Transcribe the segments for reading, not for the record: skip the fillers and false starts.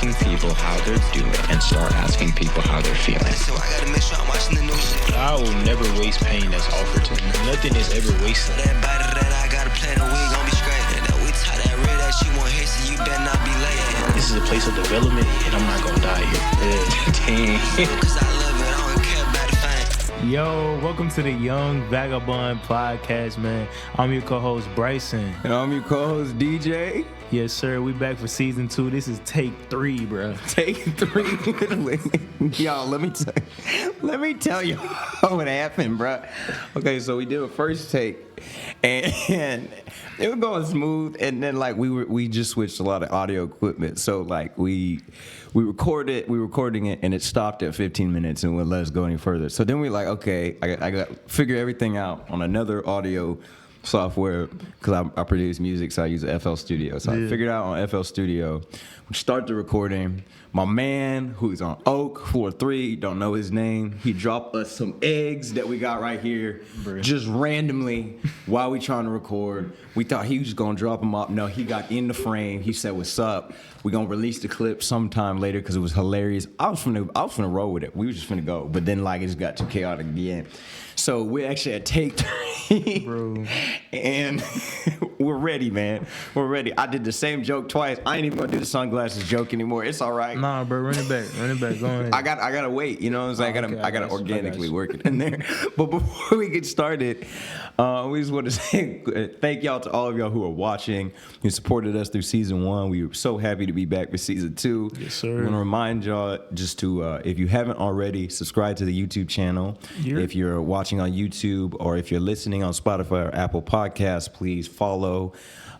asking people how they're doing and start asking people how they're feeling. So I gotta make sure I'm watching the news. I will never waste pain that's offered to me. Nothing is ever wasted. Everybody that I gotta play the week gon' be straight. And that we tie that red that you won't hit, so you better not be late. This is a place of development, and I'm not gonna die here. Dang. Cause I love it, I don't care about the fame. Yo, welcome to the Young Vagabond podcast, man. I'm your co-host, Bryson. And I'm your co-host, DJ. Yes, sir. We back for season 2. This is take 3, bro. Take 3. Y'all, let me tell you what happened, bro. Okay, so we did a first take, and it was going smooth, and then like we just switched a lot of audio equipment, so like we recording it, and it stopped at 15 minutes and wouldn't let us go any further. So then we like, okay, I got to figure everything out on another audio software because I produce music, so I use FL Studio. So I figured out on FL Studio. We start the recording. My man, who's on Oak 43, don't know his name. He dropped us some eggs that we got right here, just randomly while we trying to record. We thought he was gonna drop them up. No, he got in the frame. He said, "What's up? We gonna release the clip sometime later because it was hilarious." I was finna roll with it. We was just finna go, but then like it just got too chaotic again. So we actually had take 3, bro, and we're ready, man. We're ready. I did the same joke twice. I ain't even gonna do the sunglasses joke anymore. It's all right. Nah, bro, run it back. Go ahead. I gotta wait. You know what I'm saying? I gotta organically work it in there. But before we get started, we just want to say thank y'all to all of y'all who are watching, who supported us through season 1. We were so happy to be back for season 2. Yes, sir. We want to remind y'all just to, if you haven't already, subscribe to the YouTube channel. Yeah. If you're watching on YouTube or if you're listening on Spotify or Apple Podcasts, please follow,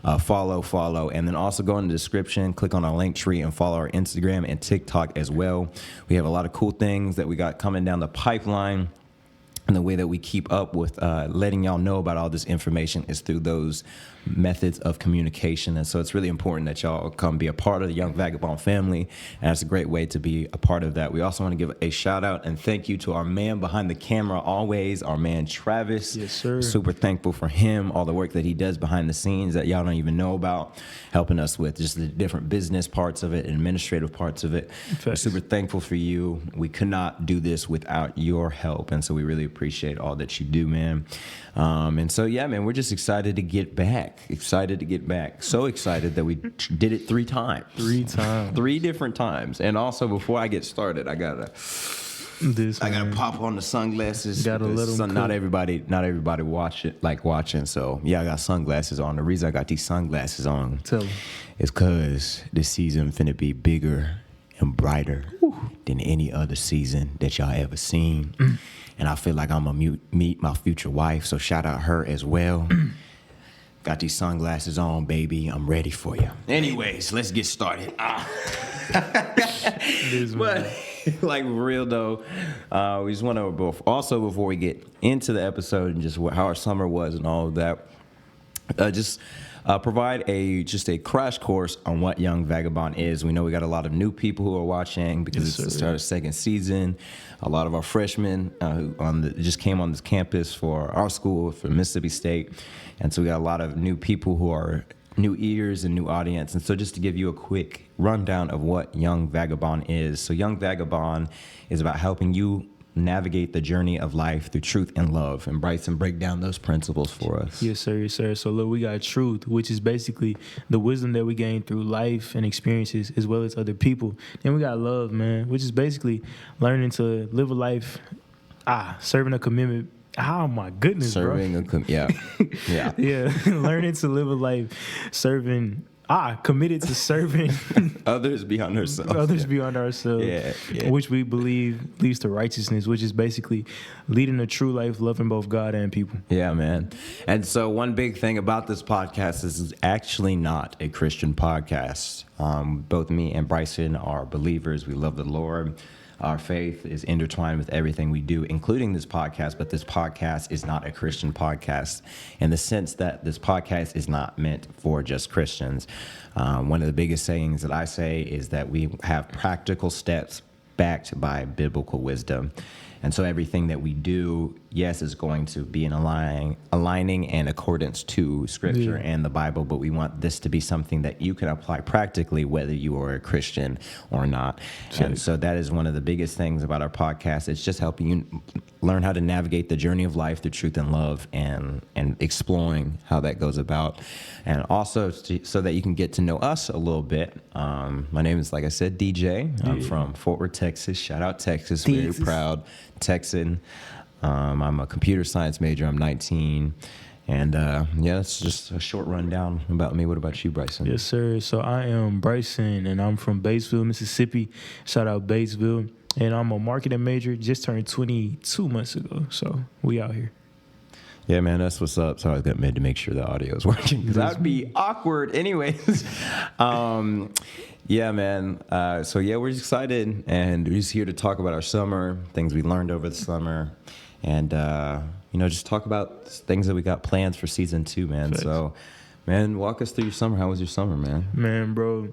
and then also go in the description, click on our link tree, and follow our Instagram and TikTok as well. We have a lot of cool things that we got coming down the pipeline. And the way that we keep up with letting y'all know about all this information is through those methods of communication. And so it's really important that y'all come be a part of the Young Vagabond family. And it's a great way to be a part of that. We also want to give a shout out and thank you to our man behind the camera always, our man Travis. Yes, sir. Super thankful for him, all the work that he does behind the scenes that y'all don't even know about, helping us with just the different business parts of it and administrative parts of it. We're super thankful for you. We could not do this without your help. And so we really appreciate all that you do, man. And so, yeah, man, we're just excited to get back. So excited that we did it 3 times. 3 different times. And also, before I get started, I gotta pop on the sunglasses. Not everybody watching. So yeah, I got sunglasses on. The reason I got these sunglasses on is because this season finna be bigger and brighter than any other season that y'all ever seen. And I feel like I'm gonna meet my future wife, so shout out her as well. Got these sunglasses on, baby. I'm ready for you. Anyways, let's get started. But like real though, we just want to also before we get into the episode and just how our summer was and all of that, provide a crash course on what Young Vagabond is. We know we got a lot of new people who are watching because it's the start of second season. A lot of our freshmen who just came on this campus for our school, for Mississippi State. And so we got a lot of new people who are new ears and new audience. And so just to give you a quick rundown of what Young Vagabond is. So Young Vagabond is about helping you navigate the journey of life through truth and love. And Bryson, break down those principles for us. Yes, sir. So look, we got truth, which is basically the wisdom that we gain through life and experiences as well as other people. Then we got love, man, which is basically learning to live a life, serving a commitment. Oh my goodness, serving bro. Yeah. Learning to live a life serving. Committed to serving others beyond ourselves. Yeah. Which we believe leads to righteousness, which is basically leading a true life, loving both God and people. Yeah, man. And so one big thing about this podcast is it's actually not a Christian podcast. Both me and Bryson are believers. We love the Lord. Our faith is intertwined with everything we do, including this podcast, but this podcast is not a Christian podcast in the sense that this podcast is not meant for just Christians. One of the biggest sayings that I say is that we have practical steps backed by biblical wisdom. And so everything that we do, yes, is going to be in aligning and accordance to Scripture and the Bible, but we want this to be something that you can apply practically, whether you are a Christian or not. And so that is one of the biggest things about our podcast. It's just helping you learn how to navigate the journey of life through truth and love, and exploring how that goes about. And also so that you can get to know us a little bit. My name is, like I said, DJ. I'm from Fort Worth, Texas. Shout out Texas. Very proud Texan. I'm a computer science major. I'm 19. And it's just a short rundown about me. What about you, Bryson? Yes, sir. So I am Bryson, and I'm from Batesville, Mississippi. Shout out Batesville. And I'm a marketing major. Just turned 22 months ago. So we out here. Yeah, man, that's what's up. So I got made to make sure the audio is working, because that'd be awkward anyways. Yeah, man. We're excited, and we're just here to talk about our summer, things we learned over the summer, and just talk about things that we got plans for season 2, man. Thanks. So, man, walk us through your summer. How was your summer, man? Man, bro,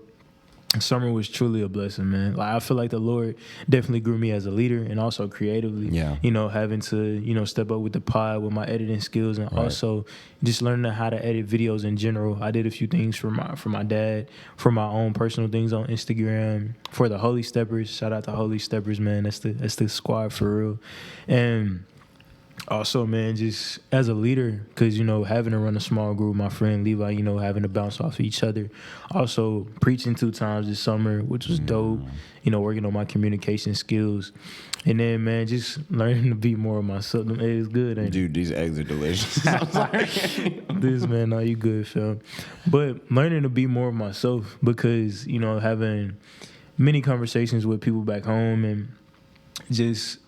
summer was truly a blessing, man. Like, I feel like the Lord definitely grew me as a leader, and also creatively. Yeah. Having to, step up with the pod with my editing skills, and also just learning how to edit videos in general. I did a few things for my dad, for my own personal things on Instagram, for the Holy Steppers. Shout out to Holy Steppers, man. That's the squad for real. And also, man, just as a leader, because, having to run a small group, my friend Levi, having to bounce off each other. Also, preaching 2 times this summer, which was dope, working on my communication skills. And then, man, just learning to be more of myself. It is good, ain't it? Dude, these eggs are delicious. I'm sorry. This, man, no, you good, fam. But learning to be more of myself, because, having many conversations with people back home, and just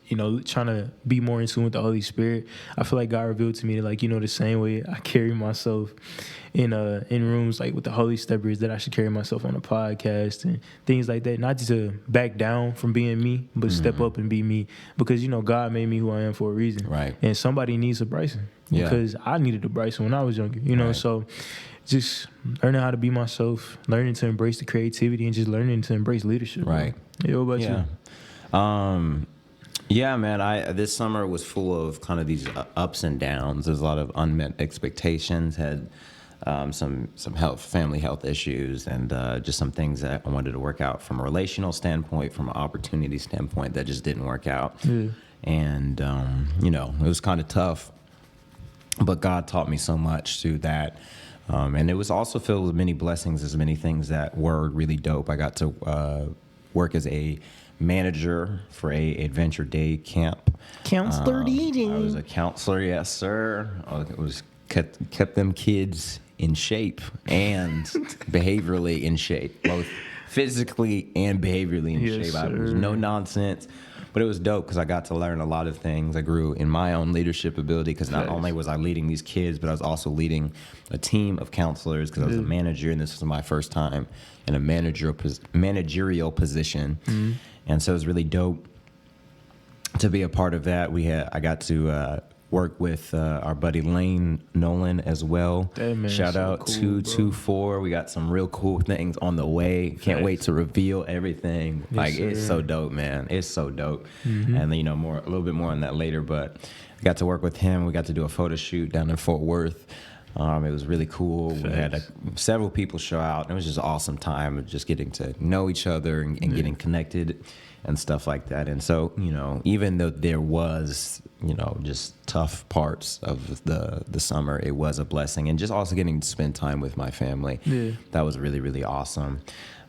trying to be more in tune with the Holy Spirit. I feel like God revealed to me that, the same way I carry myself in rooms like with the Holy Steppers, that I should carry myself on a podcast and things like that. Not just to back down from being me, but step up and be me. Because, God made me who I am for a reason. Right. And somebody needs a Bryson. Because I needed a Bryson when I was younger, So just learning how to be myself, learning to embrace the creativity, and just learning to embrace leadership. Right. Yeah, what about you? Yeah, man. This summer was full of kind of these ups and downs. There's a lot of unmet expectations. Had some family health issues, and just some things that I wanted to work out from a relational standpoint, from an opportunity standpoint, that just didn't work out. Yeah. And it was kind of tough. But God taught me so much through that. And it was also filled with many blessings. There's many things that were really dope. I got to work as a manager for a adventure day camp. Counselor DJ. I was a counselor, yes, sir. It was kept them kids in shape and behaviorally in shape, both physically and behaviorally in shape. It was no nonsense. But it was dope because I got to learn a lot of things. I grew in my own leadership ability, because not only was I leading these kids, but I was also leading a team of counselors, because I was a manager, and this was my first time in a managerial position. Mm-hmm. And so it was really dope to be a part of that. I got to work with our buddy Lane Nolan as well. Shout out cool, 224. We got some real cool things on the way. Can't wait to reveal everything. Yes, it's so dope, man. It's so dope. Mm-hmm. And a little bit more on that later. But I got to work with him. We got to do a photo shoot down in Fort Worth. It was really cool. We had several people show out. It was just an awesome time of just getting to know each other and getting connected and stuff like that. And so, even though there was, just tough parts of the summer, it was a blessing. And just also getting to spend time with my family. Yeah. That was really, really awesome.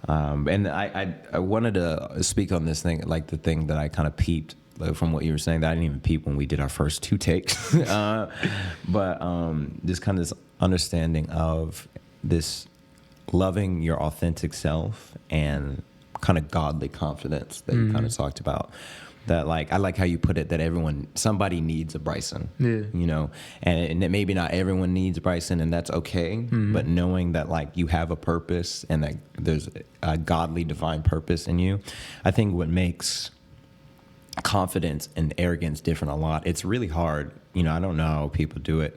And I wanted to speak on this thing, like the thing that I kind of peeped from what you were saying, that I didn't even peep when we did our first 2 takes. But just kind of this understanding of this loving your authentic self and kind of godly confidence that you kind of talked about. That, I like how you put it, that somebody needs a Bryson. Yeah. And that maybe not everyone needs Bryson, and that's okay. Mm-hmm. But knowing that, you have a purpose and that there's a godly, divine purpose in you, I think what makes confidence and arrogance different a lot. It's really hard. I don't know how people do it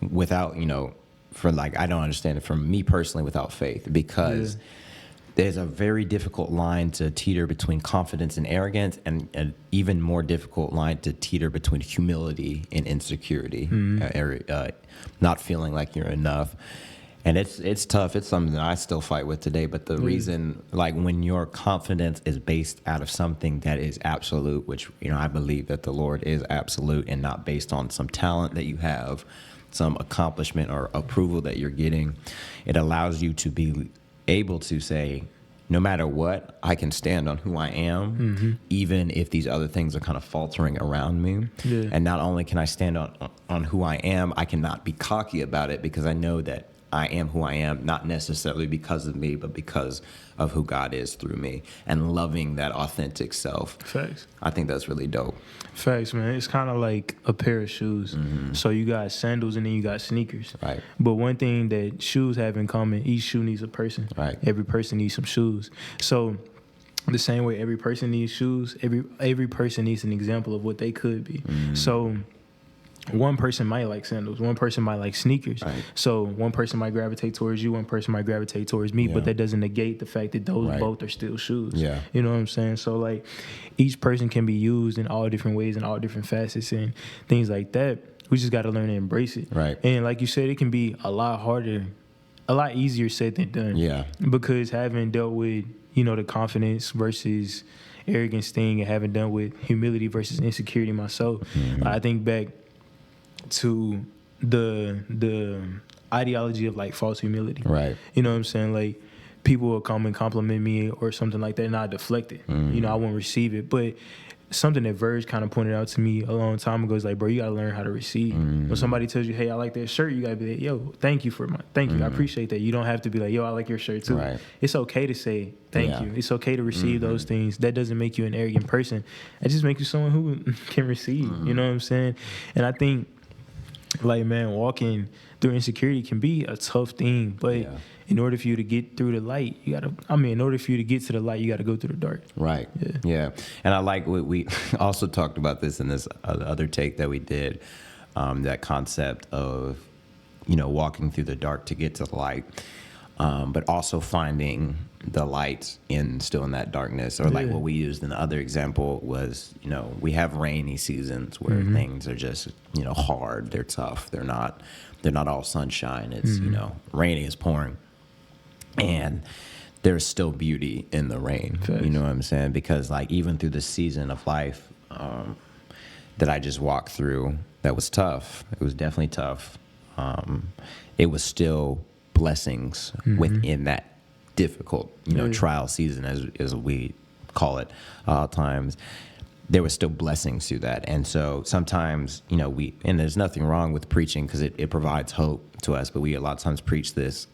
without, I don't understand it from me personally without faith, because there's a very difficult line to teeter between confidence and arrogance, and an even more difficult line to teeter between humility and insecurity, not feeling like you're enough. And it's tough. It's something that I still fight with today. But the reason, like, when your confidence is based out of something that is absolute, which, I believe that the Lord is absolute and not based on some talent that you have, some accomplishment or approval that you're getting, it allows you to be able to say, no matter what, I can stand on who I am, even if these other things are kind of faltering around me. Yeah. And not only can I stand on who I am, I cannot be cocky about it, because I know that I am who I am, not necessarily because of me, but because of who God is through me, and loving that authentic self. Facts. I think that's really dope. Facts, man. It's kind of like a pair of shoes. So you got sandals and then you got sneakers. Right. But one thing that shoes have in common, each shoe needs a person. Right. Every person needs some shoes. So the same way every person needs shoes, every person needs an example of what they could be. So one person might like sandals, one person might like sneakers. Right. So one person might gravitate towards you, one person might gravitate towards me, but that doesn't negate the fact that those both are still shoes. Yeah. You know what I'm saying? So, like, each person can be used in all different ways and all different facets and things like that. We just got to learn to embrace it. Right. And like you said, it can be a lot harder, a lot easier said than done. Yeah. Because having dealt with, the confidence versus arrogance thing, and having done with humility versus insecurity myself, I think back to the ideology of, like, false humility. Right. You know what I'm saying? Like, people will come and compliment me or something like that, and I deflect it. I won't receive it. But something that Verge kind of pointed out to me a long time ago is, like, bro, you gotta learn how to receive. When somebody tells you, hey, I like that shirt, you gotta be like, yo, thank you. I appreciate that. You don't have to be like, yo, I like your shirt too. Right. It's okay to say thank you. It's okay to receive those things. That doesn't make you an arrogant person. It just makes you someone who can receive. You know what I'm saying? And I think, like, man, walking through insecurity can be a tough thing, but in order for you to get through the light, in order for you to get to the light, you got to go through the dark. Right. Yeah. And I like what we also talked about this in this other take that we did, that concept of, walking through the dark to get to the light, but also finding the light still in that darkness. Or like what we used in the other example was, we have rainy seasons where things are just, hard. They're tough. They're not all sunshine. It's, raining is pouring. And there's still beauty in the rain. Thanks. You know what I'm saying? Because, like, even through the season of life that I just walked through, that was tough. It was definitely tough. It was still blessings within that difficult, trial season, as we call it, times. There were still blessings through that. And so sometimes, and there's nothing wrong with preaching, because it provides hope to us, but we a lot of times preach this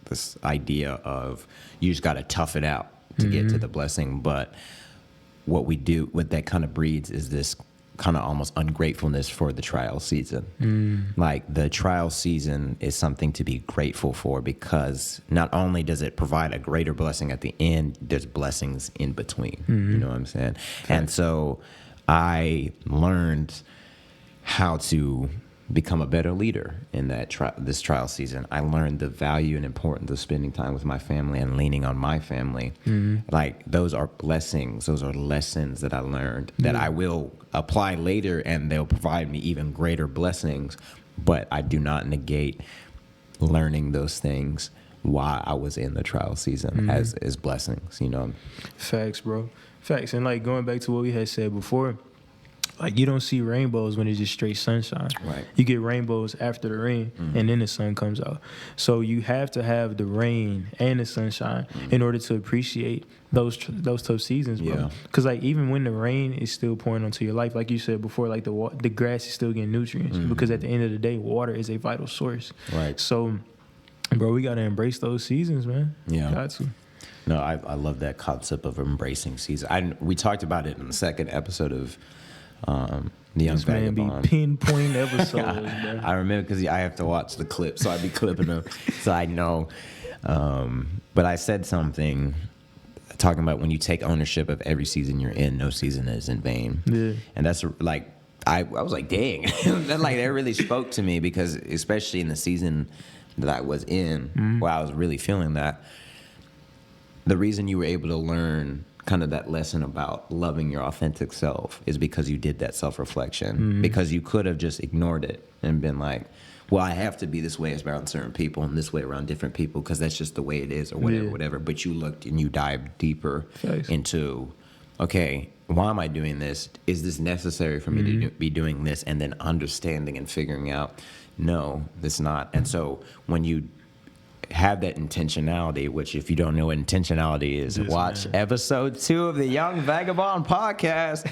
idea of you just got to tough it out to get to the blessing. But what that kind of breeds is this kind of almost ungratefulness for the trial season. Like, the trial season is something to be grateful for, because not only does it provide a greater blessing at the end, there's blessings in between. You know what I'm saying? Okay. And so I learned how to become a better leader in this trial season. I learned the value and importance of spending time with my family and leaning on my family. Like, those are blessings. Those are lessons that I learned that I will apply later, and they'll provide me even greater blessings. But I do not negate learning those things while I was in the trial season as blessings, Facts, bro. Facts. And, like, going back to what we had said before, like, you don't see rainbows when it's just straight sunshine. Right. You get rainbows after the rain, and then the sun comes out. So you have to have the rain and the sunshine in order to appreciate those tough seasons, bro. Yeah. Because, like, even when the rain is still pouring onto your life, like you said before, like, the grass is still getting nutrients, because at the end of the day, water is a vital source. Right. So, bro, we got to embrace those seasons, man. Yeah. Got to. No, I love that concept of embracing season. We talked about it in the second episode of the Young Vagabond. Be pinpoint episodes, bro. I remember, because I have to watch the clip, so I be clipping them, so I know. But I said something talking about when you take ownership of every season you're in, no season is in vain. Yeah. And that's like, I was like, dang, that really spoke to me, because especially in the season that I was in, where I was really feeling that, the reason you were able to learn kind of that lesson about loving your authentic self is because you did that self-reflection. Because you could have just ignored it and been like, well, I have to be this way around certain people and this way around different people because that's just the way it is or whatever, whatever. But you looked and you dived deeper into, okay, why am I doing this? Is this necessary for me to be doing this? And then understanding and figuring out, no, this not. And so when you have that intentionality, which if you don't know what intentionality is, watch episode 2 of the Young Vagabond podcast.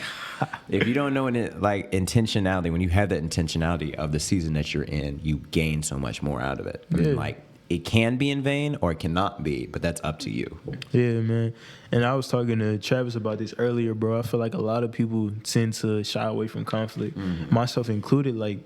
If you don't know what like intentionality, when you have that intentionality of the season that you're in, you gain so much more out of it. Like it can be in vain or it cannot be, but that's up to you. Yeah, man. And I was talking to Travis about this earlier, bro. I feel like a lot of people tend to shy away from conflict, myself included. Like,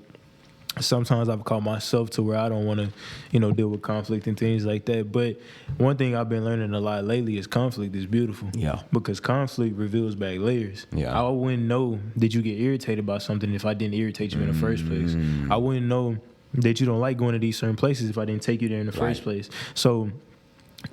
sometimes I've caught myself to where I don't want to, deal with conflict and things like that. But one thing I've been learning a lot lately is conflict is beautiful. Yeah. Because conflict reveals back layers. Yeah. I wouldn't know that you get irritated about something if I didn't irritate you in the first place. I wouldn't know that you don't like going to these certain places if I didn't take you there in the first place. So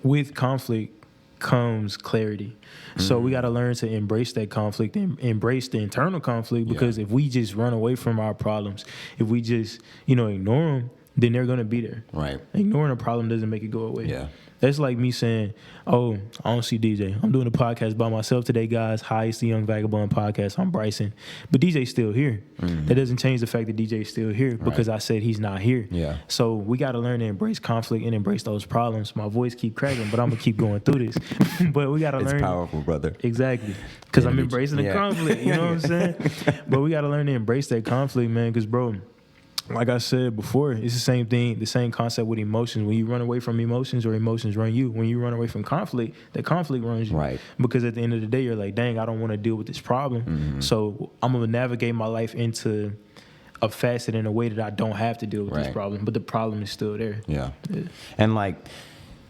with conflict comes clarity. So we got to learn to embrace that conflict and embrace the internal conflict, because if we just run away from our problems, if we just, ignore them, then they're going to be there. Right. Ignoring a problem doesn't make it go away. Yeah. That's like me saying, oh, I don't see DJ. I'm doing a podcast by myself today, guys. Hi, it's the Young Vagabond podcast. I'm Bryson. But DJ's still here. That doesn't change the fact that DJ's still here because I said he's not here. Yeah. So we got to learn to embrace conflict and embrace those problems. My voice keep cracking, but I'm going to keep going through this. But we got to learn. It's powerful, brother. Exactly. Because I'm embracing the conflict. You know what I'm saying? But we got to learn to embrace that conflict, man, because, bro, like I said before, it's the same thing, the same concept with emotions. When you run away from emotions or emotions run you, when you run away from conflict, that conflict runs you. Right. Because at the end of the day, you're like, dang, I don't want to deal with this problem. So I'm going to navigate my life into a facet in a way that I don't have to deal with this problem. But the problem is still there. Yeah. And like,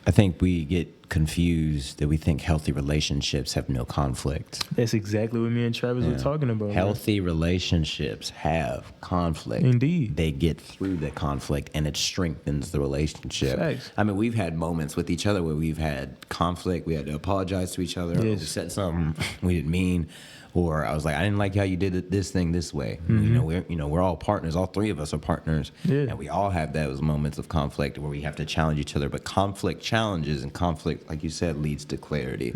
I think we get confused that we think healthy relationships have no conflict. That's exactly what me and Travis were talking about. Healthy relationships have conflict. Indeed. They get through the conflict and it strengthens the relationship. Facts. I mean, we've had moments with each other where we've had conflict. We had to apologize to each other. Or we said something we didn't mean. Or I was like, I didn't like how you did this thing this way. We're all partners. All three of us are partners, and we all have those moments of conflict where we have to challenge each other. But conflict challenges, and conflict, like you said, leads to clarity.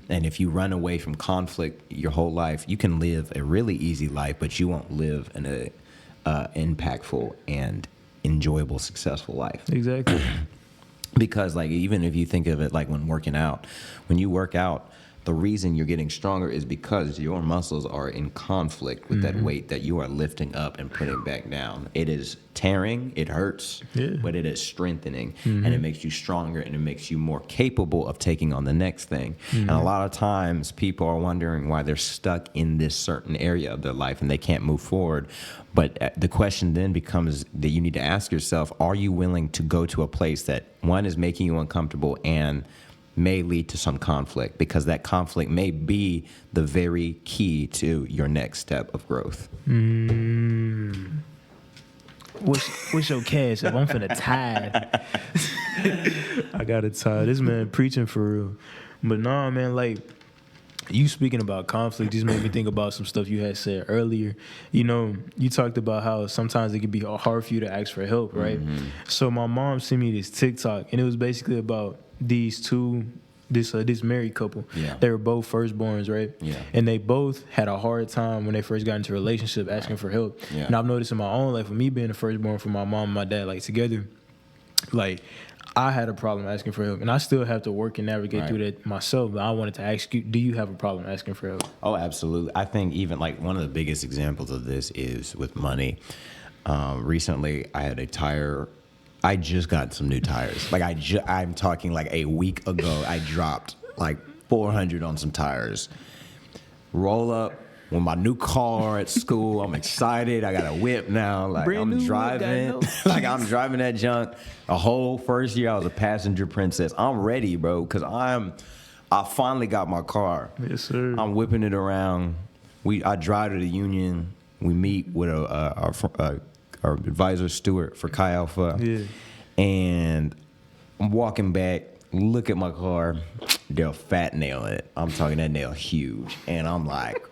And if you run away from conflict your whole life, you can live a really easy life, but you won't live an impactful and enjoyable, successful life. Exactly. Because like even if you think of it like when working out, when you work out, the reason you're getting stronger is because your muscles are in conflict with that weight that you are lifting up and putting back down. It is tearing, it hurts, but it is strengthening, and it makes you stronger, and it makes you more capable of taking on the next thing. And a lot of times people are wondering why they're stuck in this certain area of their life and they can't move forward. But the question then becomes that you need to ask yourself, are you willing to go to a place that, one, is making you uncomfortable and may lead to some conflict, because that conflict may be the very key to your next step of growth. What's your cash? If I'm finna tithe. I got to tithe. This man preaching for real. But nah, man, like, you speaking about conflict just made me think about some stuff you had said earlier. You talked about how sometimes it can be hard for you to ask for help, right? So my mom sent me this TikTok, and it was basically about this married couple. They were both firstborns, right? And they both had a hard time when they first got into a relationship asking for help. And I've noticed in my own life, with me being the firstborn for my mom and my dad, like together, like I had a problem asking for help, and I still have to work and navigate through that myself. But I wanted to ask you, do you have a problem asking for help? Oh, absolutely. I think even like one of the biggest examples of this is with money. Recently, I had a tire. I just got some new tires. Like I'm talking like a week ago, I dropped like $400 on some tires. Roll up with my new car at school. I'm excited. I got a whip now. Like I'm driving. Like I'm driving that junk. A whole first year I was a passenger princess. I'm ready, bro, because I finally got my car. Yes, sir. I'm whipping it around. I drive to the union. We meet with our advisor Stuart for Chi Alpha. And I'm walking back. look at my car. They're a fat nail in it. I'm talking that nail huge. And I'm like,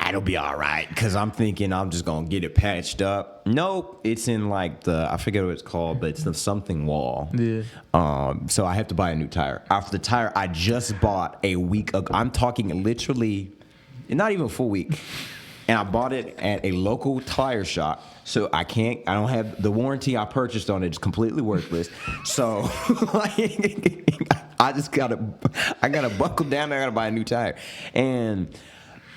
it'll be all right. Because I'm thinking I'm just going to get it patched up. Nope. It's in like I forget what it's called, but it's the something wall. Yeah. So I have to buy a new tire. After the tire I just bought a week ago. I'm talking literally not even a full week. And I bought it at a local tire shop. So I don't have the warranty I purchased on it is completely worthless. So like, I gotta buckle down. I gotta buy a new tire. And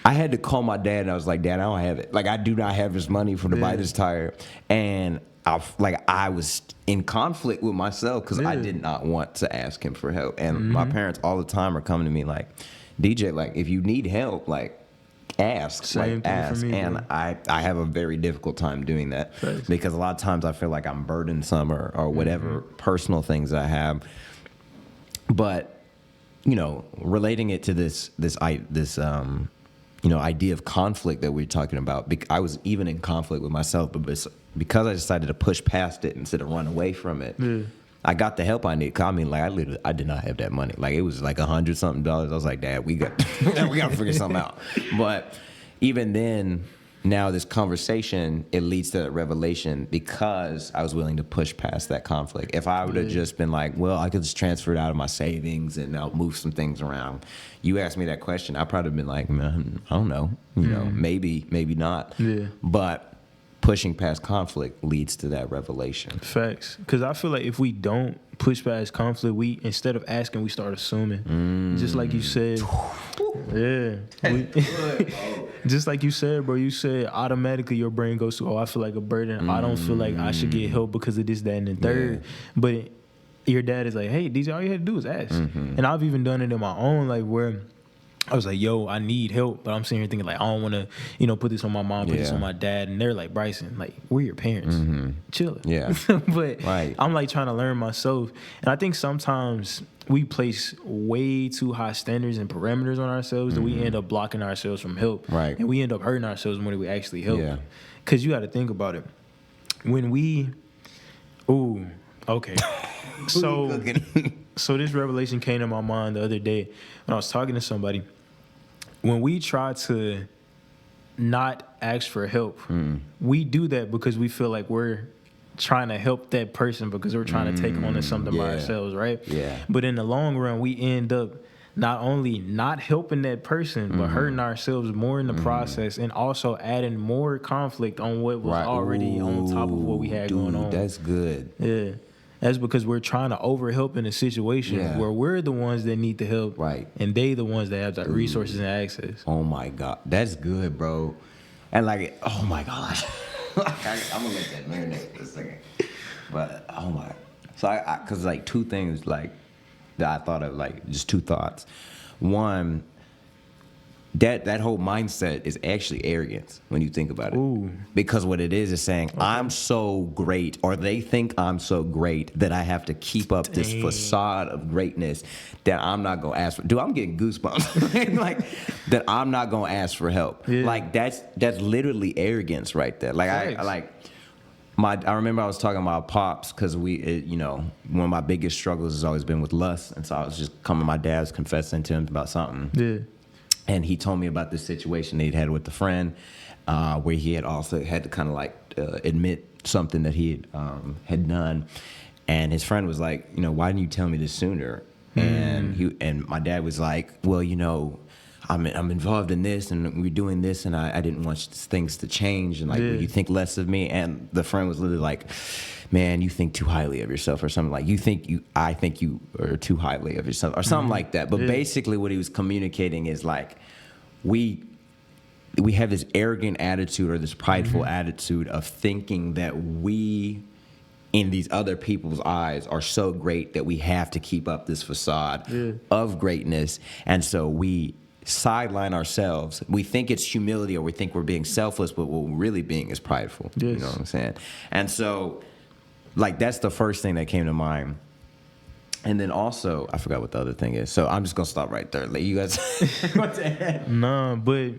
I had to call my dad and I was like, Dad, I don't have it. Like, I do not have this money to buy this tire. And I was in conflict with myself because I did not want to ask him for help. And my parents all the time are coming to me like, DJ, like, if you need help, like, ask. Same thing ask. for me, and bro. I have a very difficult time doing that. Thanks. Because a lot of times I feel like I'm burdensome or whatever personal things I have. But, you know, relating it to this idea of conflict that we're talking about, I was even in conflict with myself, but because I decided to push past it instead of run away from it, I got the help I need. I mean, like, I did not have that money. Like, it was like $100-something. I was like, Dad, we got to figure something out. But even then, now this conversation, it leads to a revelation because I was willing to push past that conflict. If I would have just been like, well, I could just transfer it out of my savings and I'll move some things around. You asked me that question, I'd probably been like, man, I don't know. You know, maybe not. Yeah. But pushing past conflict leads to that revelation. Facts. Because I feel like if we don't push past conflict, we, instead of asking, we start assuming. Just like you said. Just like you said, bro. You said automatically your brain goes to, I feel like a burden. I don't feel like I should get help because of this, that, and the third. But your dad is like, hey, DJ, all you had to do is ask. And I've even done it in my own, like, where I was like, yo, I need help. But I'm sitting here thinking, like, I don't want to, you know, put this on my mom, put this on my dad. And they're like, Bryson, like, we're your parents. Chill it. Yeah. But I'm, like, trying to learn myself. And I think sometimes we place way too high standards and parameters on ourselves that we end up blocking ourselves from help. Right. And we end up hurting ourselves more than we actually help. Yeah. Because you got to think about it. When we... Ooh, okay. So this revelation came to my mind the other day when I was talking to somebody. When we try to not ask for help, we do that because we feel like we're trying to help that person because we're trying to take on something by ourselves, right? Yeah. But in the long run, we end up not only not helping that person, but hurting ourselves more in the process and also adding more conflict on what was already on top of what we had going on. That's good. Yeah. That's because we're trying to overhelp in a situation where we're the ones that need the help, and they the ones that have the resources and access. Oh my God, that's good, bro. And like, oh my gosh, I'm gonna let that marinate for a second. But oh my, so cause like two things like that I thought of, like just two thoughts. One, that whole mindset is actually arrogance when you think about it. Ooh. Because what it is saying, I'm so great, or they think I'm so great that I have to keep up this facade of greatness that I'm not gonna ask for. Dude, I'm getting goosebumps. Like that I'm not gonna ask for help. Yeah. Like that's literally arrogance right there. Like I remember I was talking about Pops because you know, one of my biggest struggles has always been with lust, and so I was just coming to my dad's confessing to him about something. Yeah. And he told me about this situation that he'd had with a friend, where he had also had to kind of like admit something that he had done, and his friend was like, you know, why didn't you tell me this sooner? And my dad was like, well, you know, I'm involved in this, and we're doing this, and I didn't want things to change, and like, will you think less of me? And the friend was literally like, man, you think too highly of yourself, or something like, I think you are too highly of yourself, or something like that. But basically what he was communicating is like, we have this arrogant attitude or this prideful attitude of thinking that we, in these other people's eyes, are so great that we have to keep up this facade of greatness. And so we sideline ourselves. We think it's humility, or we think we're being selfless, but what we're really being is prideful. Yes. You know what I'm saying? And so, like, that's the first thing that came to mind. And then also, I forgot what the other thing is. So I'm just going to stop right there. Let you guys go ahead. Nah, but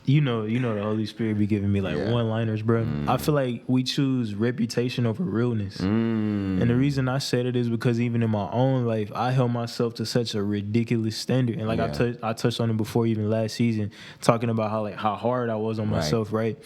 the Holy Spirit be giving me like one-liners, bro. I feel like we choose reputation over realness. And the reason I said it is because even in my own life, I held myself to such a ridiculous standard. And like I touched on it before, even last season, talking about how hard I was on myself, right?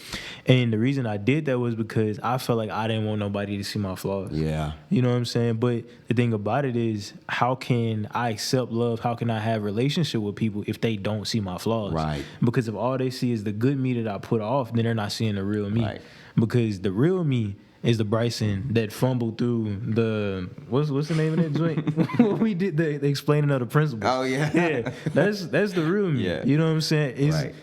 And the reason I did that was because I felt like I didn't want nobody to see my flaws. Yeah. You know what I'm saying? But the thing about it is, how can I accept love? How can I have a relationship with people if they don't see my flaws? Right. Because if all they see is the good me that I put off, then they're not seeing the real me. Right. Because the real me is the Bryson that fumbled through the what's the name of that joint? When we did the explaining of the principles. Oh yeah. Yeah. That's the real me. Yeah. You know what I'm saying? Right.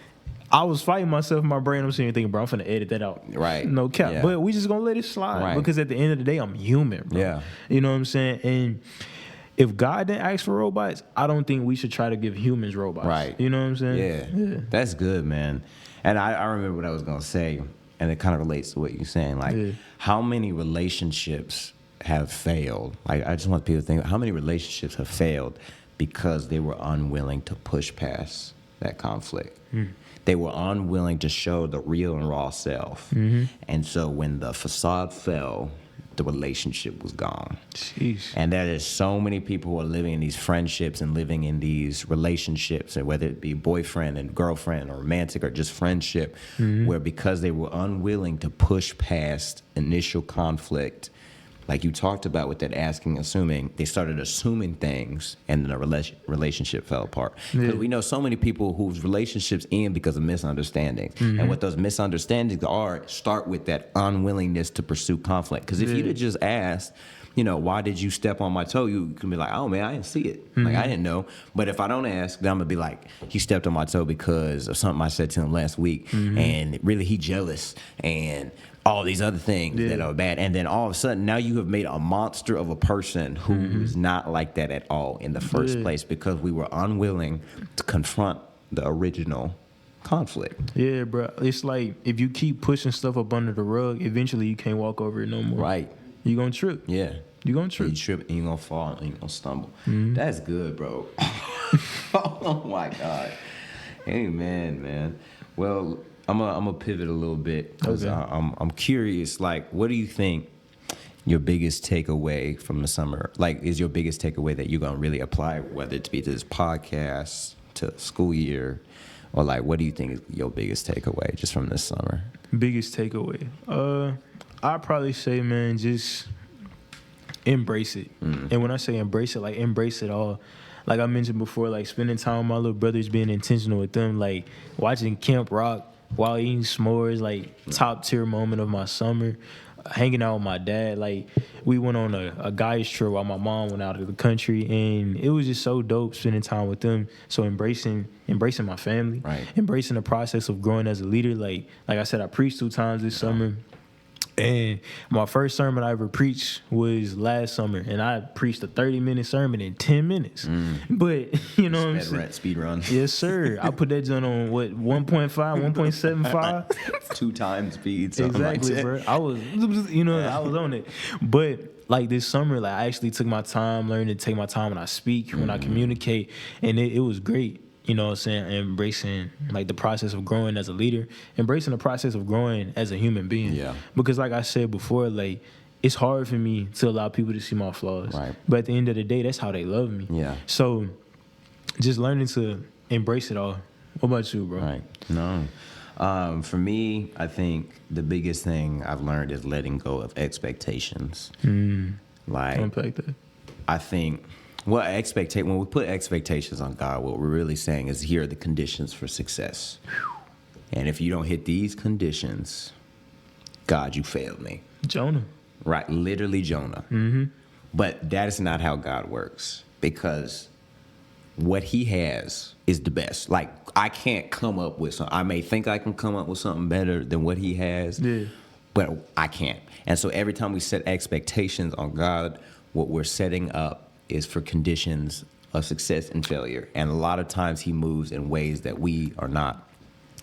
I was fighting myself in my brain. I'm sitting here thinking, bro, I'm finna edit that out. Right. No cap. Yeah. But we just gonna let it slide. Right. Because at the end of the day, I'm human, bro. Yeah. You know what I'm saying? And if God didn't ask for robots, I don't think we should try to give humans robots. Right. You know what I'm saying? Yeah. That's good, man. And I remember what I was going to say, and it kind of relates to what you're saying. Like, how many relationships have failed? Like, I just want people to think, how many relationships have failed because they were unwilling to push past that conflict? They were unwilling to show the real and raw self. And so when the facade fell, the relationship was gone. Jeez. And there is so many people who are living in these friendships and living in these relationships, and whether it be boyfriend and girlfriend or romantic or just friendship, where because they were unwilling to push past initial conflict, like you talked about with that asking, assuming, they started assuming things, and then the relationship fell apart. Because we know so many people whose relationships end because of misunderstandings. And what those misunderstandings are start with that unwillingness to pursue conflict. Because if you'd have just asked, why did you step on my toe? You can be like, oh, man, I didn't see it. Like, I didn't know. But if I don't ask, then I'm going to be like, he stepped on my toe because of something I said to him last week. And really, he jealous. And all these other things that are bad. And then all of a sudden, now you have made a monster of a person who is not like that at all in the first place, because we were unwilling to confront the original conflict. Yeah, bro. It's like if you keep pushing stuff up under the rug, eventually you can't walk over it no more. Right. You're going to trip. Yeah. You're going to trip. You trip and you're going to fall and you're going to stumble. That's good, bro. Oh, my God. Amen, man. Well, I'm gonna pivot a little bit because I'm curious. Like, what do you think your biggest takeaway from the summer? Like, is your biggest takeaway that you're gonna really apply, whether it be to this podcast, to school year, or like, what do you think is your biggest takeaway just from this summer? Biggest takeaway. I'd probably say, man, just embrace it. And when I say embrace it, like embrace it all. Like I mentioned before, like spending time with my little brothers, being intentional with them, like watching Camp Rock while eating s'mores, like top tier moment of my summer. Hanging out with my dad, like we went on a guy's trip while my mom went out of the country, and it was just so dope spending time with them. So embracing my family, embracing the process of growing as a leader. Like I said, I preached 2 times this summer. And my first sermon I ever preached was last summer, and I preached a 30-minute sermon in 10 minutes. But, you know what I'm saying? Speed run. Yes, sir. I put that joint on, 1.5, 1.75? 2 times speed, something exactly, like that. bro. I was, I was on it. But, like, this summer, like, I actually took my time, learned to take my time when I speak, when I communicate, and it was great. You know what I'm saying? Embracing, like, the process of growing as a leader. Embracing the process of growing as a human being. Yeah. Because, like I said before, like, it's hard for me to allow people to see my flaws. Right. But at the end of the day, that's how they love me. Yeah. So, just learning to embrace it all. What about you, bro? Right. No. For me, I think the biggest thing I've learned is letting go of expectations. Like, unpack that. I think... when we put expectations on God, what we're really saying is, here are the conditions for success. And if you don't hit these conditions, God, you failed me. Jonah. Right, literally Jonah. But that is not how God works, because what he has is the best. Like, I can't come up with something. I may think I can come up with something better than what he has, but I can't. And so every time we set expectations on God, what we're setting up is for conditions of success and failure. And a lot of times he moves in ways that we are not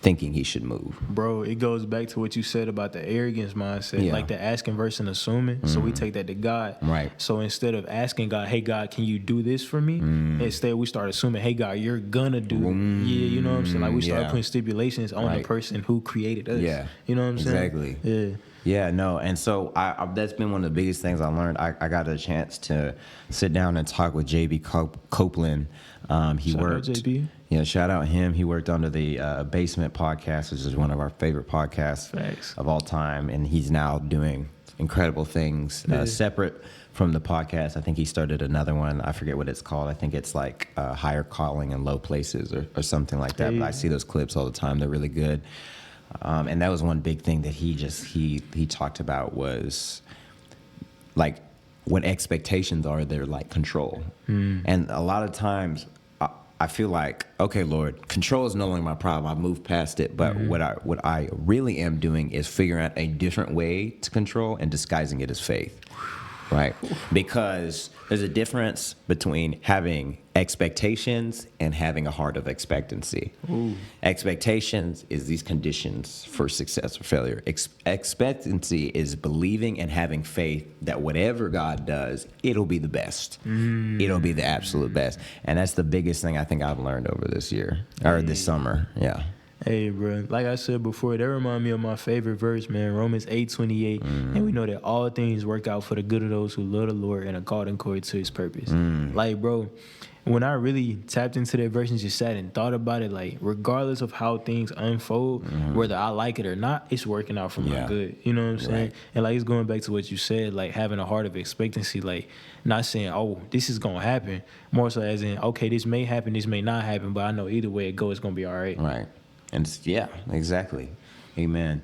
thinking he should move. Bro, it goes back to what you said about the arrogance mindset, Yeah. like the asking versus assuming. So we take that to God. Right. So instead of asking God, hey, God, can you do this for me? Instead, we start assuming, hey, God, you're going to do it. Yeah, you know what I'm saying? Like we start Yeah. putting stipulations on Right. the person who created us. Yeah. You know what I'm saying? Exactly. Yeah. Yeah, no, and so I that's been one of the biggest things I learned. I got a chance to sit down and talk with JB Copeland. He Shout out worked. JB. Yeah, shout out him. He worked under the Basement podcast, which is one of our favorite podcasts Facts. of all time, and he's now doing incredible things separate from the podcast. I think he started another one. I forget what it's called. I think it's like Higher Calling in Low Places or something like that. Hey. But I see those clips all the time. They're really good. And that was one big thing that he talked about was like what expectations are. They're like control, and a lot of times I feel like, okay, Lord, control is no longer my problem. I've moved past it. But what I really am doing is figuring out a different way to control and disguising it as faith. Right? Because there's a difference between having expectations and having a heart of expectancy. Expectations is these conditions for success or failure. Expectancy is believing and having faith that whatever God does, it'll be the best. It'll be the absolute best. And that's the biggest thing I think I've learned over this year or this summer. Yeah. Hey, bro. Like I said before, that remind me of my favorite verse, man. Romans 8:28, and we know that all things work out for the good of those who love the Lord and are called according to His purpose. Like, bro, when I really tapped into that verse and just sat and thought about it, like, regardless of how things unfold, whether I like it or not, it's working out for my good. You know what I'm saying? Right. And like, it's going back to what you said, like having a heart of expectancy, like not saying, oh, this is gonna happen, more so as in, okay, this may happen, this may not happen, but I know either way it goes, it's gonna be all right. Right. And yeah, exactly. Amen.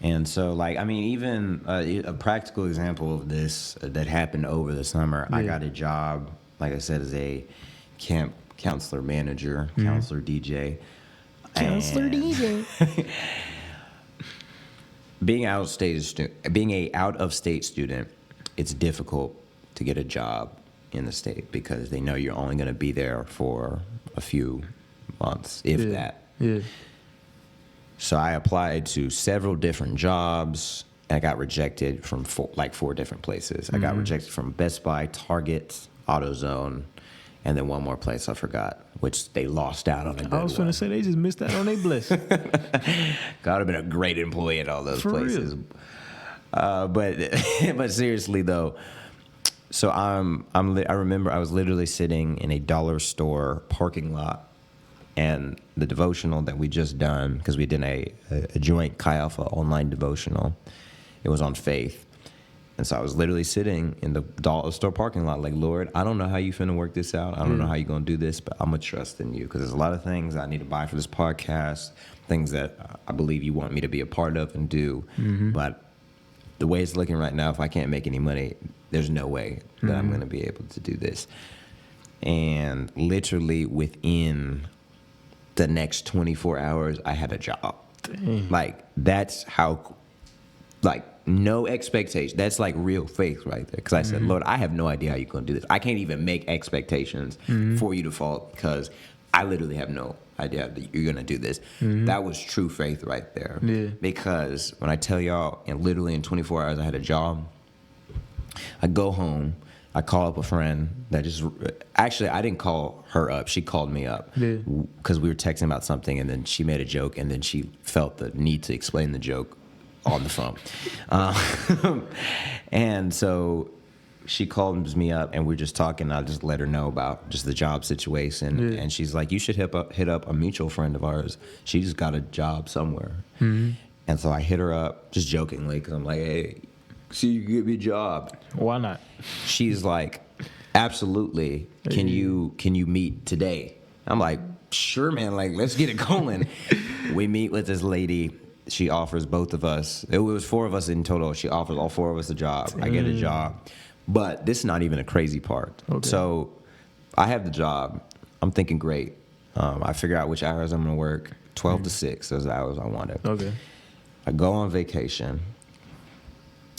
And so, like, I mean, even a practical example of this that happened over the summer, I got a job, like I said, as a camp counselor manager, counselor DJ. Counselor DJ. Being a out of state student, it's difficult to get a job in the state because they know you're only going to be there for a few months, if that. Yeah. So I applied to several different jobs. I got rejected from four different places. I got rejected from Best Buy, Target, AutoZone, and then one more place I forgot, which they lost out on. I was going to say they just missed out on their blessing. God have been a great employee at all those For places. But seriously though, so I remember I was literally sitting in a dollar store parking lot, and the devotional that we just done, because we did a joint Chi Alpha online devotional, it was on faith. And so I was literally sitting in the dollar store parking lot like, Lord, I don't know how you finna work this out. I don't know how you're gonna do this, but I'm gonna trust in you, because there's a lot of things I need to buy for this podcast, things that I believe you want me to be a part of and do. But the way it's looking right now, if I can't make any money, there's no way that I'm gonna be able to do this. And literally within the next 24 hours, I had a job. Dang. Like, that's how, like, no expectation. That's like real faith right there. Because I said, Lord, I have no idea how you're going to do this. I can't even make expectations for you to fall, because I literally have no idea that you're going to do this. That was true faith right there. Yeah. Because when I tell y'all, literally in 24 hours, I had a job. I go home. I call up a friend that actually, I didn't call her up. She called me up because we were texting about something, and then she made a joke, and then she felt the need to explain the joke on the phone. And so she calls me up, and we're just talking. I just let her know about just the job situation. And she's like, you should hit up a mutual friend of ours. She just got a job somewhere. And so I hit her up just jokingly, because I'm like, hey, see, you can get me a job. Why not? She's like, absolutely. Can you meet today? I'm like, sure, man. Like, let's get it going. We meet with this lady. She offers both of us. It was 4 of us in total. She offers all 4 of us a job. I get a job. But this is not even a crazy part. Okay. So I have the job. I'm thinking, great. I figure out which hours I'm going to work. 12 to 6. Those are the hours I wanted. Okay. I go on vacation.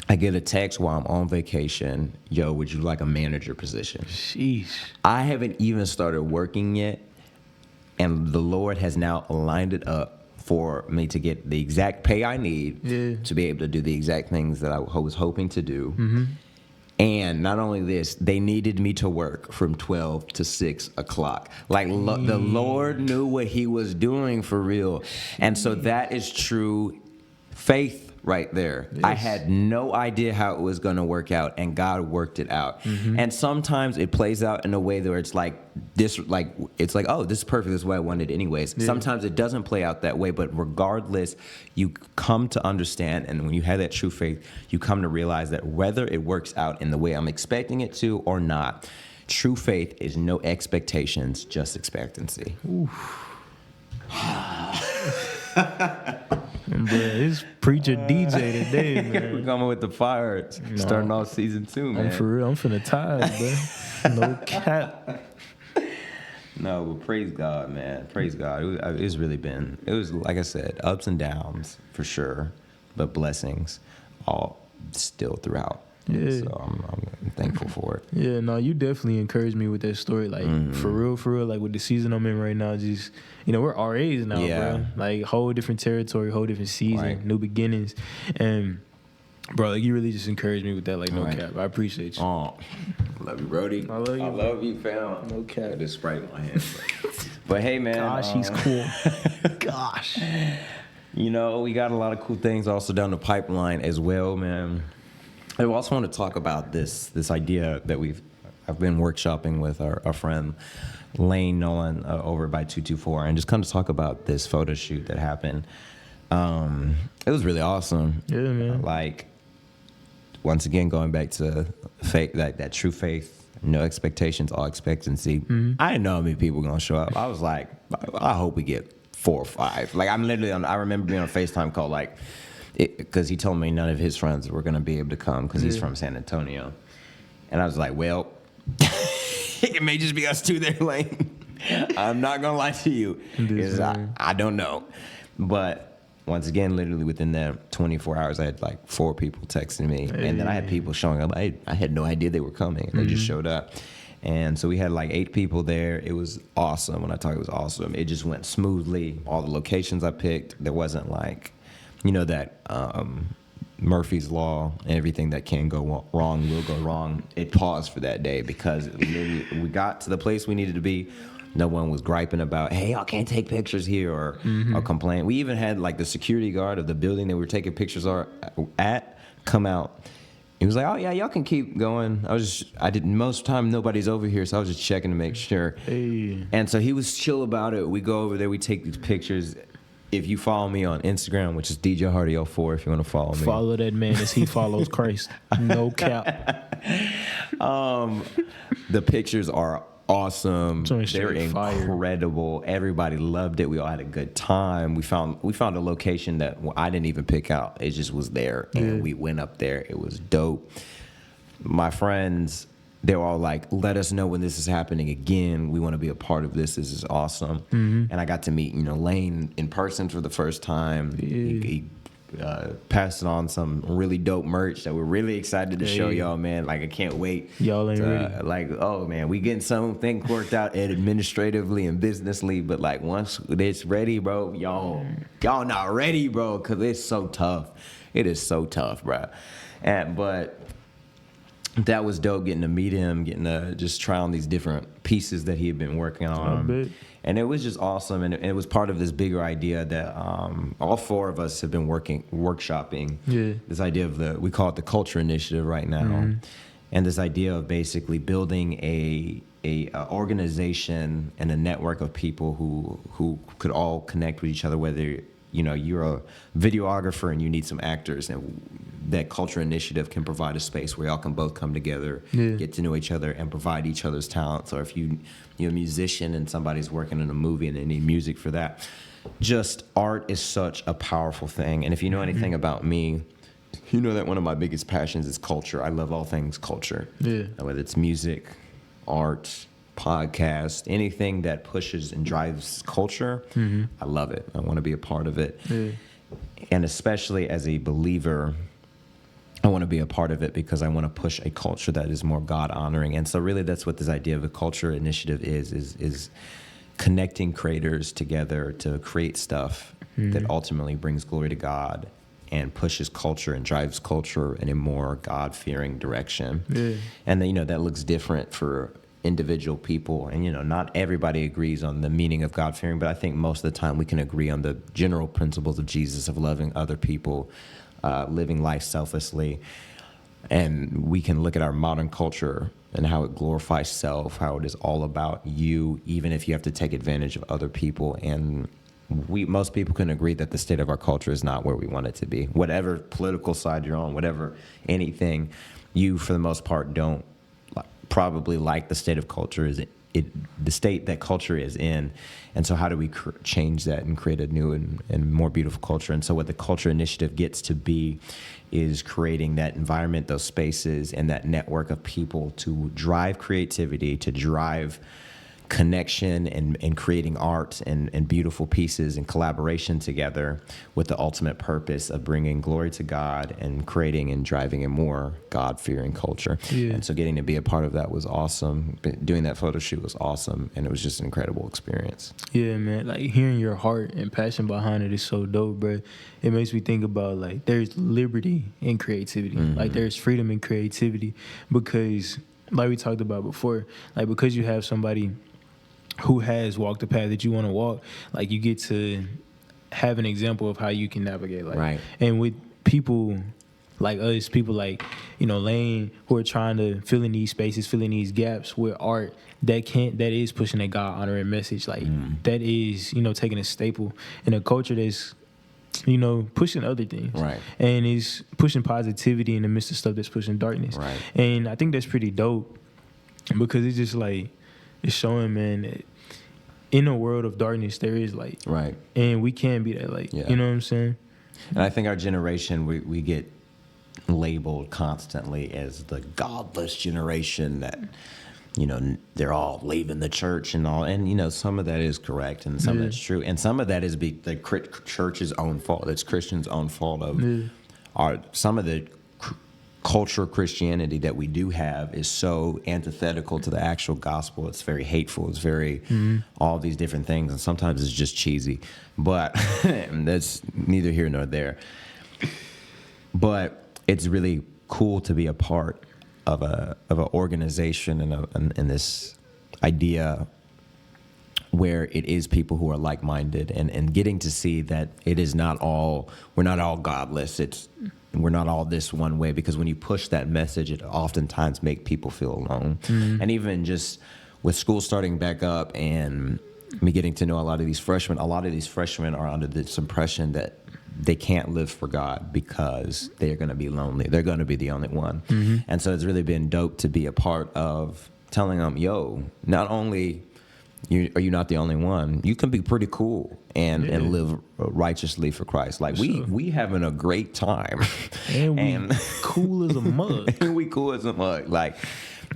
I get a text while I'm on vacation. Yo, would you like a manager position? Sheesh. I haven't even started working yet, and the Lord has now lined it up for me to get the exact pay I need to be able to do the exact things that I was hoping to do. Mm-hmm. And not only this, they needed me to work from 12 to 6 o'clock. Like the Lord knew what he was doing for real. And so that is true faith right there. Yes. I had no idea how it was going to work out, and God worked it out. Mm-hmm. And sometimes it plays out in a way where it's like this, like it's like, oh, this is perfect. This is what I wanted anyways. Yeah. Sometimes it doesn't play out that way, but regardless, you come to understand, and when you have that true faith, you come to realize that whether it works out in the way I'm expecting it to or not, true faith is no expectations, just expectancy. But it's preacher DJ today, man. We're coming with the fire. It's starting off season 2, man. I'm for real. I'm finna tithe, bro. No cap. No, but praise God, man. Praise God. It's really been, it was, like I said, ups and downs for sure, but blessings all still throughout. Yeah. So I'm thankful for it. Yeah, no, you definitely encouraged me with that story. Like, for real, like with the season I'm in right now, just, we're RAs now, bro. Like, whole different territory, whole different season, Right. new beginnings. And, bro, like, you really just encouraged me with that, like, no Right. cap. I appreciate you. Oh, love you, Brody. I love you. I love you, fam. No cap. Got this Sprite in my hand. But hey, man. Gosh, he's cool. Gosh. We got a lot of cool things also down the pipeline as well, man. I also want to talk about this idea that I've been workshopping with our friend Lane Nolan over by 224, and just kind of talk about this photo shoot that happened. It was really awesome. Yeah, man. Like, once again, going back to faith, that true faith, no expectations, all expectancy. Mm-hmm. I didn't know how many people were gonna show up. I was like, I hope we get 4 or 5. Like, I'm literally I remember being on a FaceTime call, like, because he told me none of his friends were going to be able to come because he's from San Antonio. And I was like, well, it may just be us 2 there, Lane. I'm not going to lie to you. I don't know. But once again, literally within that 24 hours, I had like 4 people texting me. Hey. And then I had people showing up. I had no idea they were coming. And they just showed up. And so we had like 8 people there. It was awesome. When I tell you it was awesome, it just went smoothly. All the locations I picked, there wasn't like, that Murphy's Law, everything that can go wrong will go wrong. It paused for that day because we got to the place we needed to be. No one was griping about, hey, y'all can't take pictures here or complain. We even had like the security guard of the building that we were taking pictures at come out. He was like, oh, yeah, y'all can keep going. Most of the time nobody's over here, so I was just checking to make sure. Hey. And so he was chill about it. We go over there, we take these pictures. If you follow me on Instagram, which is DJ Hardy 04, if you want to follow me. Follow that man as he follows Christ. No cap. The pictures are awesome. They're incredible. Fire. Everybody loved it. We all had a good time. We found a location that I didn't even pick out. It just was there, and we went up there. It was dope. My friends, they were all like, let us know when this is happening again. We want to be a part of this. This is awesome. Mm-hmm. And I got to meet, Lane in person for the first time. Yeah. He passed on some really dope merch that we're really excited to show y'all, man. Like, I can't wait. Y'all ain't ready. Like, oh, man, we getting something worked out administratively and businessly. But, like, once it's ready, bro, y'all not ready, bro, because it's so tough. It is so tough, bro. But that was dope, getting to meet him, getting to just try on these different pieces that he had been working on. And it was just awesome. And it was part of this bigger idea that all 4 of us have been workshopping. Yeah. This idea of we call it the Culture Initiative right now. Mm-hmm. And this idea of basically building a organization and a network of people who could all connect with each other, whether you're a videographer and you need some actors, and that Culture Initiative can provide a space where y'all can both come together, get to know each other, and provide each other's talents. Or if you're a musician and somebody's working in a movie and they need music for that. Just art is such a powerful thing. And if you know anything about me, you know that one of my biggest passions is culture. I love all things culture. Yeah. Whether it's music, art, podcast, anything that pushes and drives culture, I love it. I want to be a part of it. Yeah. And especially as a believer, I want to be a part of it because I want to push a culture that is more God-honoring. And so really that's what this idea of a culture initiative is connecting creators together to create stuff that ultimately brings glory to God and pushes culture and drives culture in a more God-fearing direction. Yeah. And then, that looks different for individual people. And, not everybody agrees on the meaning of God-fearing, but I think most of the time we can agree on the general principles of Jesus, of loving other people, living life selflessly. And we can look at our modern culture and how it glorifies self, how it is all about you, even if you have to take advantage of other people. And most people can agree that the state of our culture is not where we want it to be. Whatever political side you're on, whatever anything, you for the most part don't probably like the state of culture the state that culture is in. And so how do we change that and create a new and more beautiful culture? And so what the Culture Initiative gets to be is creating that environment, those spaces, and that network of people to drive creativity, to drive connection and creating art and beautiful pieces and collaboration together with the ultimate purpose of bringing glory to God and creating and driving a more God-fearing culture. Yeah. And so getting to be a part of that was awesome. Doing that photo shoot was awesome, and it was just an incredible experience. Yeah, man. Like hearing your heart and passion behind it is so dope, bro. It makes me think about like there's liberty in creativity. Like there's freedom in creativity because, like we talked about before, like because you have somebody who has walked the path that you want to walk, like you get to have an example of how you can navigate life. Right. And with people like us, people like, Lane, who are trying to fill in these spaces, fill in these gaps with art that is pushing a God honoring message. Like that is, taking a staple in a culture that's, pushing other things. Right. And is pushing positivity in the midst of stuff that's pushing darkness. Right. And I think that's pretty dope because it's just like, it's showing, man, that in a world of darkness, there is light. Right. And we can be that light. Yeah. You know what I'm saying? And I think our generation, we get labeled constantly as the godless generation that, they're all leaving the church and all. And, some of that is correct and some of that's true. And some of that is the church's own fault. It's Christians' own fault of some of the culture Christianity that we do have is so antithetical to the actual gospel. It's very hateful. It's very all these different things, and sometimes it's just cheesy. But that's neither here nor there. But it's really cool to be a part of an organization and this idea where it is people who are like-minded and getting to see that it is not all, we're not all godless. We're not all this one way, because when you push that message, it oftentimes make people feel alone. And even just with school starting back up and me getting to know a lot of these freshmen are under this impression that they can't live for God because they're going to be lonely. They're going to be the only one. And so it's really been dope to be a part of telling them, yo, not only are you not the only one, you can be pretty cool and live righteously for Christ. Like we having a great time. And we cool as a mug. And we cool as a mug. Like,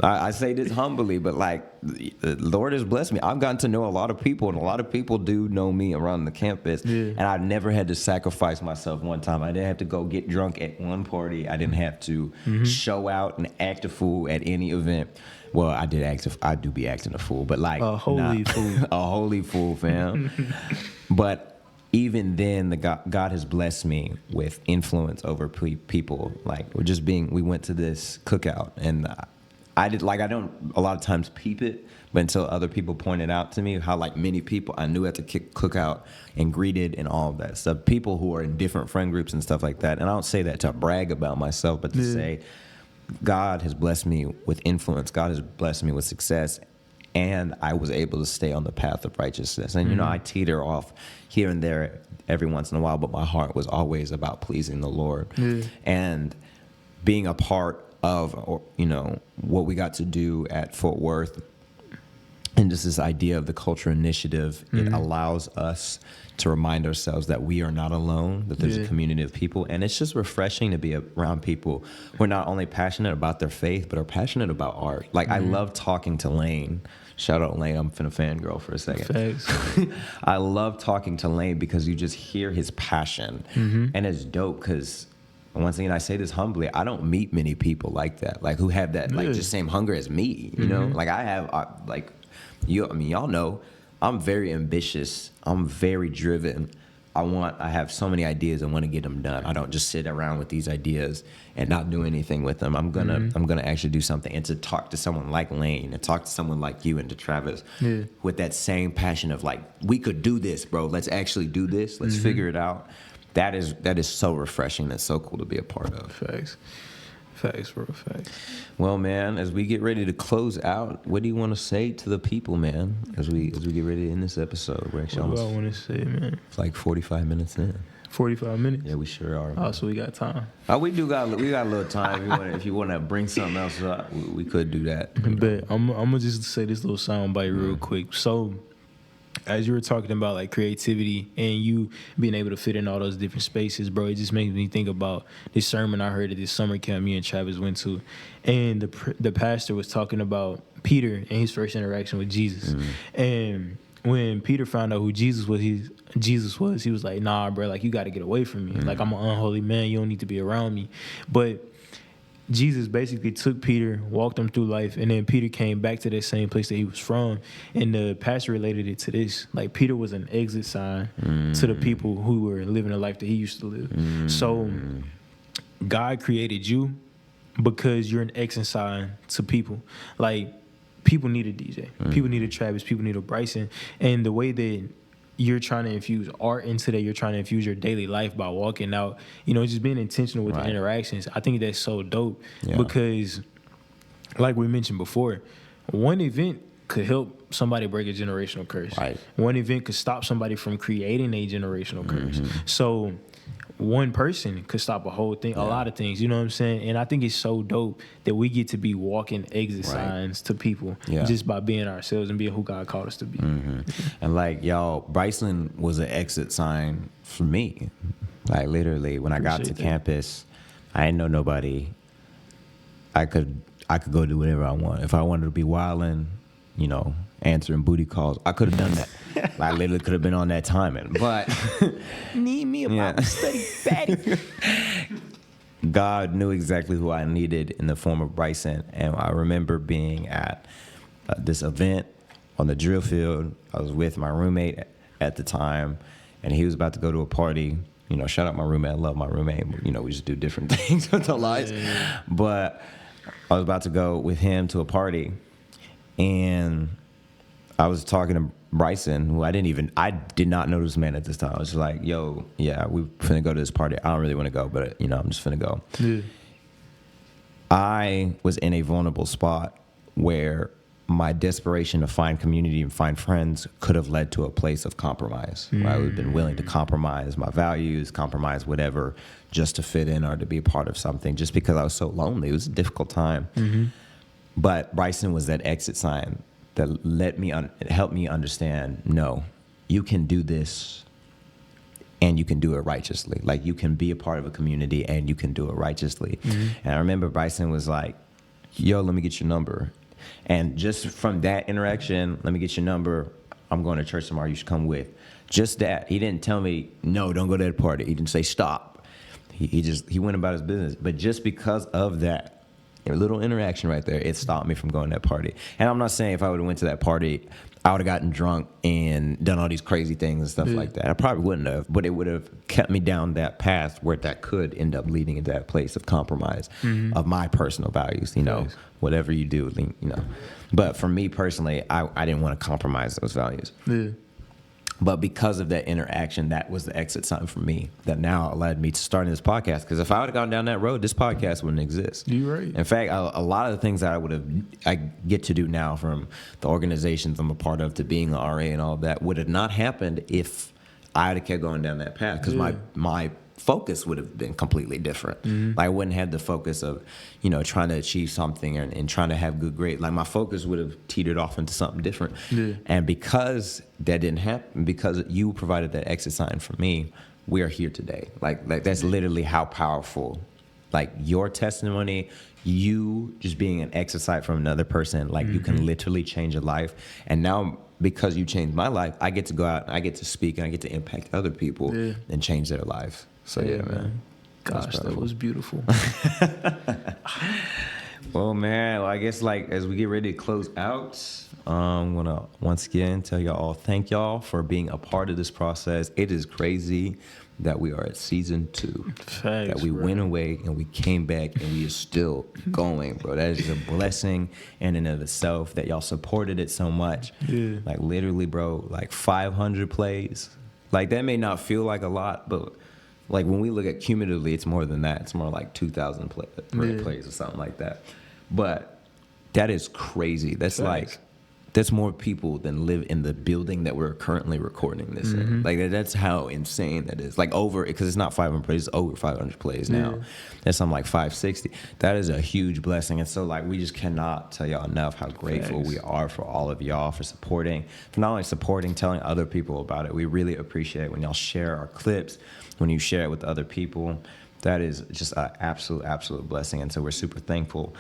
I say this humbly, but like the Lord has blessed me. I've gotten to know a lot of people, and a lot of people do know me around the campus. And I've never had to sacrifice myself one time. I didn't have to go get drunk at one party. I didn't have to show out and act a fool at any event. Well, I do be acting a fool, but like a holy fool. A holy fool, fam. But even then, God has blessed me with influence over people. Like we went to this cookout, and I don't a lot of times peep it, but until other people pointed out to me how like many people I knew at the cookout and greeted and all of that stuff. People who are in different friend groups and stuff like that. And I don't say that to brag about myself, but to say God has blessed me with influence. God has blessed me with success. And I was able to stay on the path of righteousness. And, I teeter off here and there every once in a while, but my heart was always about pleasing the Lord. And being a part of, what we got to do at Fort Worth, and just this idea of the Culture Initiative, it allows us to remind ourselves that we are not alone, that there's a community of people. And it's just refreshing to be around people who are not only passionate about their faith, but are passionate about art. Like, I love talking to Lane. Shout out Lane, I'm finna fangirl for a second. Thanks. I love talking to Lane because you just hear his passion. And it's dope because, once again, I say this humbly, I don't meet many people like that, like who have that, like just same hunger as me, you know? Like I have, y'all know, I'm very ambitious. I'm very driven. I have so many ideas. I want to get them done. I don't just sit around with these ideas and not do anything with them. I'm gonna actually do something, and to talk to someone like Lane, and talk to someone like you and to Travis, with that same passion of like, we could do this, bro. Let's actually do this. Let's figure it out. That is so refreshing. That's so cool to be a part of. Facts, bro. Facts. Well, man, as we get ready to close out, what do you want to say to the people, man? As we get ready to end this episode, we're actually What do I almost want to say, man? it's like 45 minutes in. 45 minutes? Yeah, we sure are. Oh, so we got time. We got a little time. If you want to bring something else up, we could do that. But I'm gonna just say this little sound bite real quick. So, as you were talking about like creativity and you being able to fit in all those different spaces, bro, it just makes me think about this sermon I heard at this summer camp me and Travis went to, and the pastor was talking about Peter and his first interaction with Jesus, and when Peter found out who Jesus was, he was like, nah, bro, like, you got to get away from me. Like, I'm an unholy man. You don't need to be around me. But Jesus basically took Peter, walked him through life, and then Peter came back to that same place that he was from. And the pastor related it to this. Like, Peter was an exit sign to the people who were living the life that he used to live. So God created you because you're an exit sign to people. Like, people need a DJ. People need a Travis. People need a Bryson. And the way that you're trying to infuse art into that, you're trying to infuse your daily life by walking out, just being intentional with the interactions. I think that's so dope because, like we mentioned before, one event could help somebody break a generational curse. Right. One event could stop somebody from creating a generational curse. So one person could stop a whole thing, a lot of things, you know what I'm saying? And I think it's so dope that we get to be walking exit signs to people just by being ourselves and being who God called us to be. And like, y'all, Bryson was an exit sign for me. Like, literally, when I got to campus, I didn't know nobody. I could go do whatever I want. If I wanted to be wilding, answering booty calls, I could have done that. I literally could have been on that timing, but need me a Bible study, fatty. God knew exactly who I needed in the form of Bryson. And I remember being at this event on the drill field. I was with my roommate at the time, and he was about to go to a party. Shout out my roommate. I love my roommate. We just do different things with our lives. But I was about to go with him to a party, and I was talking to Bryson, who I did not know this man at this time. I was just like, yo, yeah, we finna go to this party. I don't really want to go, but I'm just finna go. Yeah. I was in a vulnerable spot where my desperation to find community and find friends could have led to a place of compromise. Where I would have been willing to compromise my values, compromise whatever, just to fit in or to be a part of something, just because I was so lonely. It was a difficult time. But Bryson was that exit sign that helped me understand, no, you can do this and you can do it righteously. Like, you can be a part of a community and you can do it righteously. And I remember Bryson was like, yo, let me get your number. And just from that interaction, let me get your number. I'm going to church tomorrow. You should come with. Just that. He didn't tell me, no, don't go to that party. He didn't say stop. He went about his business. But just because of that, a little interaction right there, it stopped me from going to that party. And I'm not saying if I would have went to that party, I would have gotten drunk and done all these crazy things and stuff like that. I probably wouldn't have, but it would have kept me down that path where that could end up leading into that place of compromise of my personal values, whatever you do, But for me personally, I didn't want to compromise those values. But because of that interaction, that was the exit sign for me that now allowed me to start this podcast. Because if I would have gone down that road, this podcast wouldn't exist. You're right. In fact, a lot of the things that I get to do now, from the organizations I'm a part of to being an RA and all of that, would have not happened if I had kept going down that path. Because my focus would have been completely different. Like, I wouldn't have the focus of, trying to achieve something and trying to have good grades. Like, my focus would have teetered off into something different. And because that didn't happen, because you provided that exit sign for me, we are here today. Like that's literally how powerful, like, your testimony, you just being an exit sign from another person, like, you can literally change a life. And now, because you changed my life, I get to go out and I get to speak and I get to impact other people and change their lives. So, man. Gosh, that was beautiful. Well, man, I guess like as we get ready to close out, I'm gonna once again tell y'all all thank y'all for being a part of this process. It is crazy that we are at season 2. Facts, that we bro. went away and we came back and we are still going, bro. That is just a blessing in and of itself that y'all supported it so much. Yeah. Like literally, bro, like 500 plays. Like that may not feel like a lot, but like when we look at cumulatively, it's more than that. It's more like 2,000 plays or something like that. But that is crazy. That's Facts. like, that's more people than live in the building that we're currently recording this in. Like that's how insane that is. Like over, because it's not 500 plays, it's over 500 plays now. Yeah. That's something like 560. That is a huge blessing. And so like we just cannot tell y'all enough how grateful Facts. we are for all of y'all for supporting, for not only supporting, telling other people about it. We really appreciate it when y'all share our clips, when you share it with other people. That is just an absolute blessing. And so we're super thankful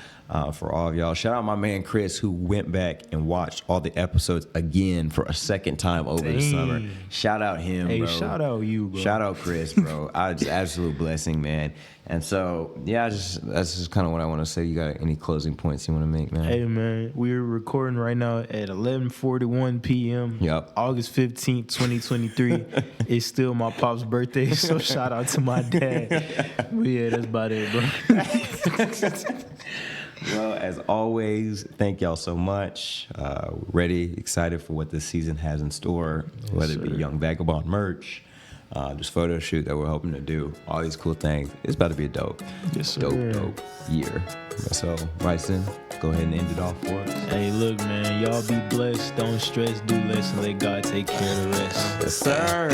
for all of y'all. Shout out my man Chris, who went back and watched all the episodes again for a second time over the summer. Shout out him, Hey, bro. shout out you, bro. Shout out Chris, bro. Just absolute blessing, man. And so, yeah, that's just kind of what I want to say. You got any closing points you want to make, man? Hey, man, we're recording right now at 11:41 p.m. Yep. August 15th, 2023. It's still my pop's birthday, so shout out to my dad. But yeah, that's about it, bro. Well, as always, thank y'all so much. Ready, excited for what this season has in store, whether it be sir. Young Vagabond merch, this photo shoot that we're hoping to do, all these cool things. It's about to be a dope Yes, sir. year. So, Bryson, go ahead and end it off for us. Hey, look, man, y'all be blessed. Don't stress, do less, and let God take care of the rest. Yes, sir.